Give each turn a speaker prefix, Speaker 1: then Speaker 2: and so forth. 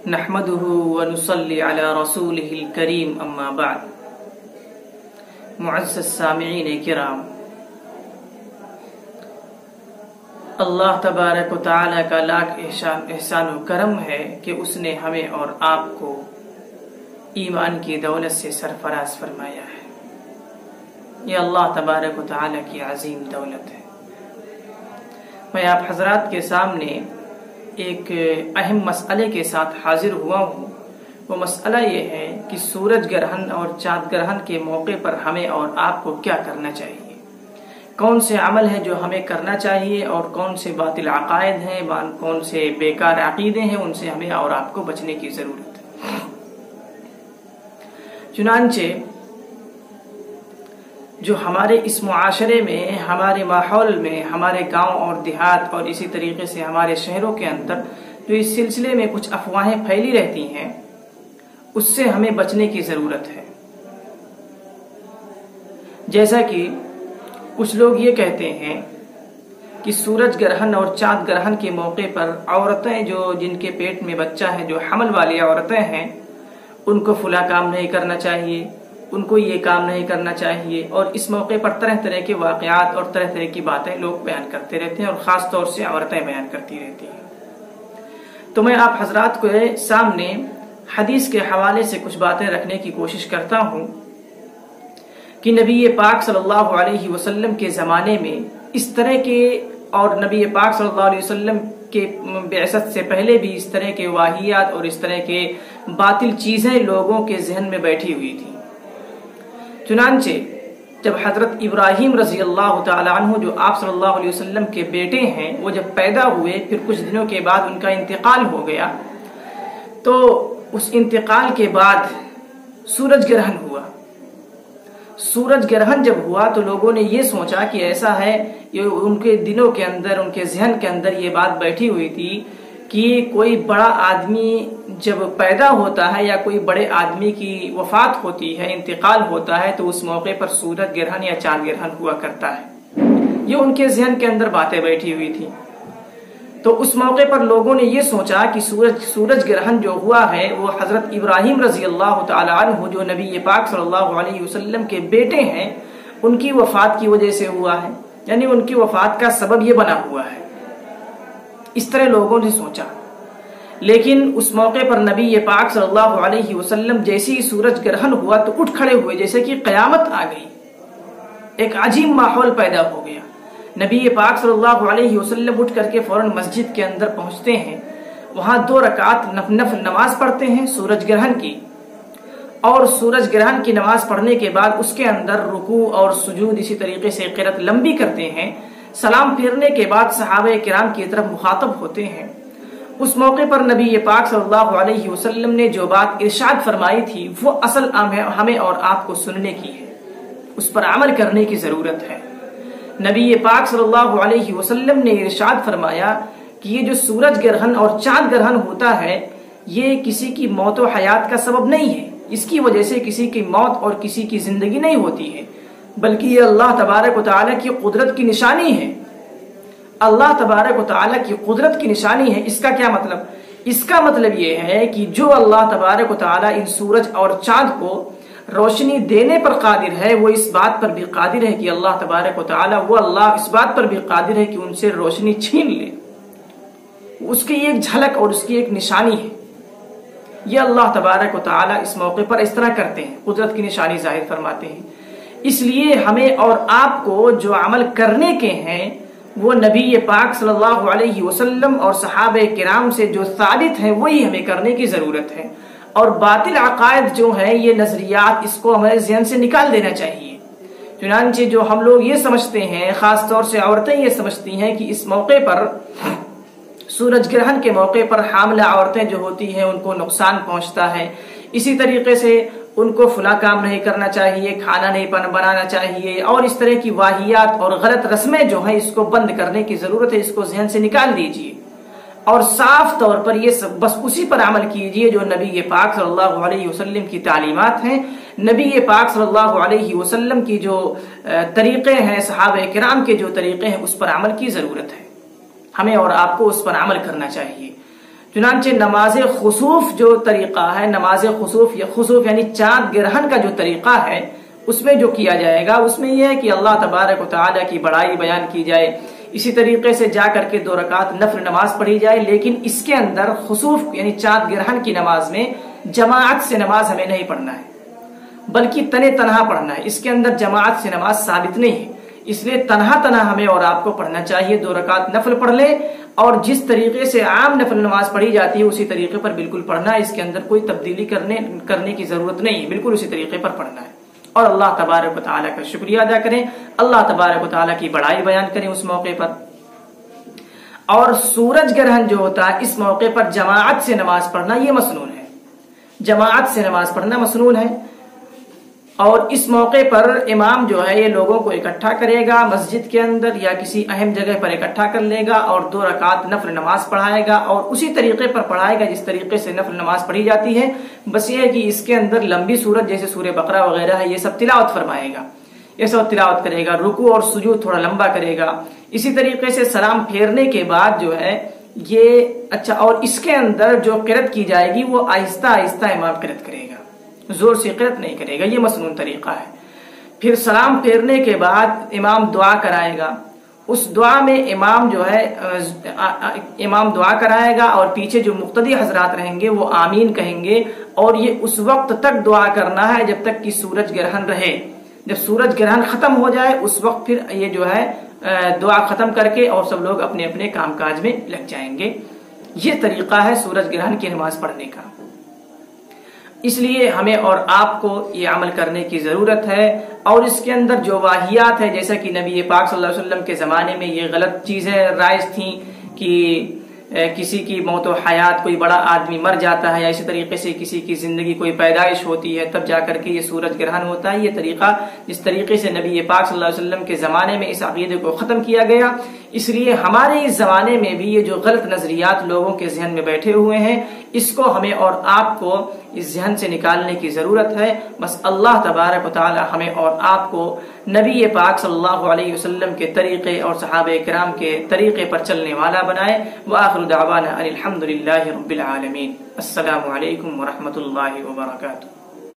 Speaker 1: نحمده ونصلي على رسوله الكريم اما بعد. معزز سامعین کرام، اللہ تبارک و تعالی کا لاکھ احسان و کرم ہے کہ اس نے ہمیں اور آپ کو ایمان کی دولت سے سرفراز فرمایا ہے. یہ اللہ تبارک و تعالی کی عظیم دولت ہے. میں آپ حضرات کے سامنے ایک اہم مسئلے کے ساتھ حاضر ہوا ہوں. وہ مسئلہ یہ ہے کہ سورج گرہن اور چاند گرہن کے موقع پر ہمیں اور آپ کو کیا کرنا چاہیے، کون سے عمل ہیں جو ہمیں کرنا چاہیے اور کون سے باطل عقائد ہیں، کون سے بیکار عقیدے ہیں، ان سے ہمیں اور آپ کو بچنے کی ضرورت ہے. چنانچہ جو ہمارے اس معاشرے میں، ہمارے ماحول میں، ہمارے گاؤں اور دیہات اور اسی طریقے سے ہمارے شہروں کے اندر جو اس سلسلے میں کچھ افواہیں پھیلی رہتی ہیں، اس سے ہمیں بچنے کی ضرورت ہے. جیسا کہ کچھ لوگ یہ کہتے ہیں کہ سورج گرہن اور چاند گرہن کے موقع پر عورتیں جن کے پیٹ میں بچہ ہے، جو حمل والی عورتیں ہیں، ان کو فلاں کام نہیں کرنا چاہیے، ان کو یہ کام نہیں کرنا چاہیے. اور اس موقع پر طرح طرح کے واقعات اور طرح طرح کی باتیں لوگ بیان کرتے رہتے ہیں، اور خاص طور سے عورتیں بیان کرتی رہتی ہیں. تو میں آپ حضرات کو سامنے حدیث کے حوالے سے کچھ باتیں رکھنے کی کوشش کرتا ہوں کہ نبی پاک صلی اللہ علیہ وسلم کے زمانے میں اس طرح کے، اور نبی پاک صلی اللہ علیہ وسلم کے بعثت سے پہلے بھی اس طرح کے واہیات اور اس طرح کے باطل چیزیں لوگوں کے ذہن میں بیٹھی ہوئی تھی. چنانچہ جب حضرت ابراہیم رضی اللہ تعالی عنہ، جو آپ صلی اللہ علیہ وسلم کے بیٹے ہیں، وہ جب پیدا ہوئے، پھر کچھ دنوں کے بعد ان کا انتقال ہو گیا، تو اس انتقال کے بعد سورج گرہن ہوا. سورج گرہن جب ہوا تو لوگوں نے یہ سوچا کہ ایسا ہے، یہ ان کے دلوں کے اندر، ان کے ذہن کے اندر یہ بات بیٹھی ہوئی تھی کہ کوئی بڑا آدمی جب پیدا ہوتا ہے یا کوئی بڑے آدمی کی وفات ہوتی ہے، انتقال ہوتا ہے، تو اس موقع پر سورج گرہن یا چاند گرہن ہوا کرتا ہے. یہ ان کے ذہن کے اندر باتیں بیٹھی ہوئی تھی. تو اس موقع پر لوگوں نے یہ سوچا کہ سورج گرہن جو ہوا ہے وہ حضرت ابراہیم رضی اللہ تعالی عنہ، جو نبی پاک صلی اللہ علیہ وسلم کے بیٹے ہیں، ان کی وفات کی وجہ سے ہوا ہے، یعنی ان کی وفات کا سبب یہ بنا ہوا ہے. اس طرح لوگوں نے سوچا. لیکن اس موقع پر نبی پاک صلی اللہ علیہ وسلم جیسے ہی سورج گرہن ہوا تو اٹھ کھڑے ہوئے، جیسے کہ قیامت آ گئی. ایک عجیب ماحول پیدا ہو گیا. نبی پاک صلی اللہ علیہ وسلم اٹھ کر کے فوراً مسجد کے اندر پہنچتے ہیں، وہاں 2 رکعت نفل نماز پڑھتے ہیں سورج گرہن کی، اور سورج گرہن کی نماز پڑھنے کے بعد اس کے اندر رکوع اور سجود، اسی طریقے سے قرات لمبی کرتے ہیں. سلام پھیرنے کے بعد صحابہ کرام کی طرف مخاطب ہوتے ہیں. اس موقع پر نبی پاک صلی اللہ علیہ وسلم نے جو بات ارشاد فرمائی تھی وہ اصل ہمیں اور آپ کو سننے کی ہے، اس پر عمل کرنے کی ضرورت ہے. نبی پاک صلی اللہ علیہ وسلم نے ارشاد فرمایا کہ یہ جو سورج گرہن اور چاند گرہن ہوتا ہے، یہ کسی کی موت و حیات کا سبب نہیں ہے. اس کی وجہ سے کسی کی موت اور کسی کی زندگی نہیں ہوتی ہے، بلکہ یہ اللہ تبارک و تعالی کی قدرت کی نشانی ہے. اللہ تبارک و تعالی کی قدرت کی نشانی ہے. اس کا کیا مطلب؟ اس کا مطلب یہ ہے کہ جو اللہ تبارک و تعالی ان سورج اور چاند کو روشنی دینے پر قادر ہے، وہ اس بات پر بھی قادر ہے کہ اللہ تبارک و تعالی، وہ اللہ اس بات پر بھی قادر ہے کہ ان سے روشنی چھین لے. اس کی ایک جھلک اور اس کی ایک نشانی ہے. یہ اللہ تبارک و تعالی اس موقع پر اس طرح کرتے ہیں، قدرت کی نشانی ظاہر فرماتے ہیں. اس لیے ہمیں اور آپ کو جو عمل کرنے کے ہیں وہ نبی پاک صلی اللہ علیہ وسلم اور صحابہ کرام سے جو ثابت ہیں وہی ہمیں کرنے کی ضرورت ہے. اور باطل عقائد جو ہیں، یہ نظریات، اس کو ہمارے ذہن سے نکال دینا چاہیے. چنانچہ جو ہم لوگ یہ سمجھتے ہیں، خاص طور سے عورتیں یہ سمجھتی ہیں کہ اس موقع پر، سورج گرہن کے موقع پر حاملہ عورتیں جو ہوتی ہیں ان کو نقصان پہنچتا ہے، اسی طریقے سے ان کو فلاں کام نہیں کرنا چاہیے، کھانا نہیں بنانا چاہیے، اور اس طرح کی واہیات اور غلط رسمیں جو ہیں اس کو بند کرنے کی ضرورت ہے. اس کو ذہن سے نکال دیجیے اور صاف طور پر یہ بس اسی پر عمل کیجیے جو نبی پاک صلی اللہ علیہ وسلم کی تعلیمات ہیں، نبی پاک صلی اللہ علیہ وسلم کی جو طریقے ہیں، صحابہ کرام کے جو طریقے ہیں، اس پر عمل کی ضرورت ہے. ہمیں اور آپ کو اس پر عمل کرنا چاہیے. چنانچہ نماز خسوف جو طریقہ ہے، نماز خسوف یعنی چاند گرہن کا جو طریقہ ہے، اس میں جو کیا جائے گا اس میں یہ ہے کہ اللہ تبارک و تعالیٰ کی بڑائی بیان کی جائے، اسی طریقے سے جا کر کے 2 رکعت نفل نماز پڑھی جائے، لیکن اس کے اندر خسوف یعنی چاند گرہن کی نماز میں جماعت سے نماز ہمیں نہیں پڑھنا ہے، بلکہ تنہا پڑھنا ہے۔ اس کے اندر جماعت سے نماز ثابت نہیں ہے، اس لیے تنہا ہمیں اور آپ کو پڑھنا چاہیے۔ 2 رکعت نفل پڑھ لے اور جس طریقے سے عام نفل نماز پڑھی جاتی ہے اسی طریقے پر بالکل پڑھنا ہے، اس کے اندر کوئی تبدیلی کرنے کی ضرورت نہیں ہے، بالکل اسی طریقے پر پڑھنا ہے۔ اور اللہ تبارک و تعالیٰ کا شکریہ ادا کریں، اللہ تبارک و تعالیٰ کی بڑائی بیان کریں اس موقع پر۔ اور سورج گرہن جو ہوتا ہے اس موقع پر جماعت سے نماز پڑھنا یہ مسنون ہے، جماعت سے نماز پڑھنا مسنون ہے۔ اور اس موقع پر امام جو ہے یہ لوگوں کو اکٹھا کرے گا مسجد کے اندر یا کسی اہم جگہ پر اکٹھا کر لے گا اور 2 رکعت نفل نماز پڑھائے گا، اور اسی طریقے پر پڑھائے گا جس طریقے سے نفل نماز پڑھی جاتی ہے، بس یہ ہے کہ اس کے اندر لمبی سورت جیسے سورہ بقرہ وغیرہ ہے یہ سب تلاوت فرمائے گا، یہ سب تلاوت کرے گا، رکوع اور سجود تھوڑا لمبا کرے گا، اسی طریقے سے سلام پھیرنے کے بعد جو ہے یہ اور اس کے اندر جو قرأت کی جائے گی وہ آہستہ آہستہ امام قرأت کرے گا، زور سے قرأت نہیں کرے گا، یہ مسنون طریقہ ہے۔ پھر سلام پھیرنے کے بعد امام دعا کرائے گا، اس دعا میں امام جو ہے امام دعا کرائے گا اور پیچھے جو مقتدی حضرات رہیں گے وہ آمین کہیں گے، اور یہ اس وقت تک دعا کرنا ہے جب تک کہ سورج گرہن رہے، جب سورج گرہن ختم ہو جائے اس وقت پھر یہ جو ہے دعا ختم کر کے اور سب لوگ اپنے اپنے کام کاج میں لگ جائیں گے۔ یہ طریقہ ہے سورج گرہن کی نماز پڑھنے کا، اس لیے ہمیں اور آپ کو یہ عمل کرنے کی ضرورت ہے۔ اور اس کے اندر جو واہیات ہے، جیسا کہ نبی پاک صلی اللہ علیہ وسلم کے زمانے میں یہ غلط چیزیں رائج تھیں کہ کسی کی موت و حیات، کوئی بڑا آدمی مر جاتا ہے یا اسی طریقے سے کسی کی زندگی کوئی پیدائش ہوتی ہے تب جا کر کے یہ سورج گرہن ہوتا ہے، یہ طریقہ جس طریقے سے نبی پاک صلی اللہ علیہ وسلم کے زمانے میں اس عقیدے کو ختم کیا گیا، اس لیے ہمارے اس زمانے میں بھی یہ جو غلط نظریات لوگوں کے ذہن میں بیٹھے ہوئے ہیں اس کو ہمیں اور آپ کو اس ذہن سے نکالنے کی ضرورت ہے۔ بس اللہ تبارک و تعالی ہمیں اور آپ کو نبی پاک صلی اللہ علیہ وسلم کے طریقے اور صحابہ کرام کے طریقے پر چلنے والا بنائے۔ وآخر دعوانا ان الحمد للہ رب العالمین۔ السلام علیکم ورحمۃ اللہ وبرکاتہ۔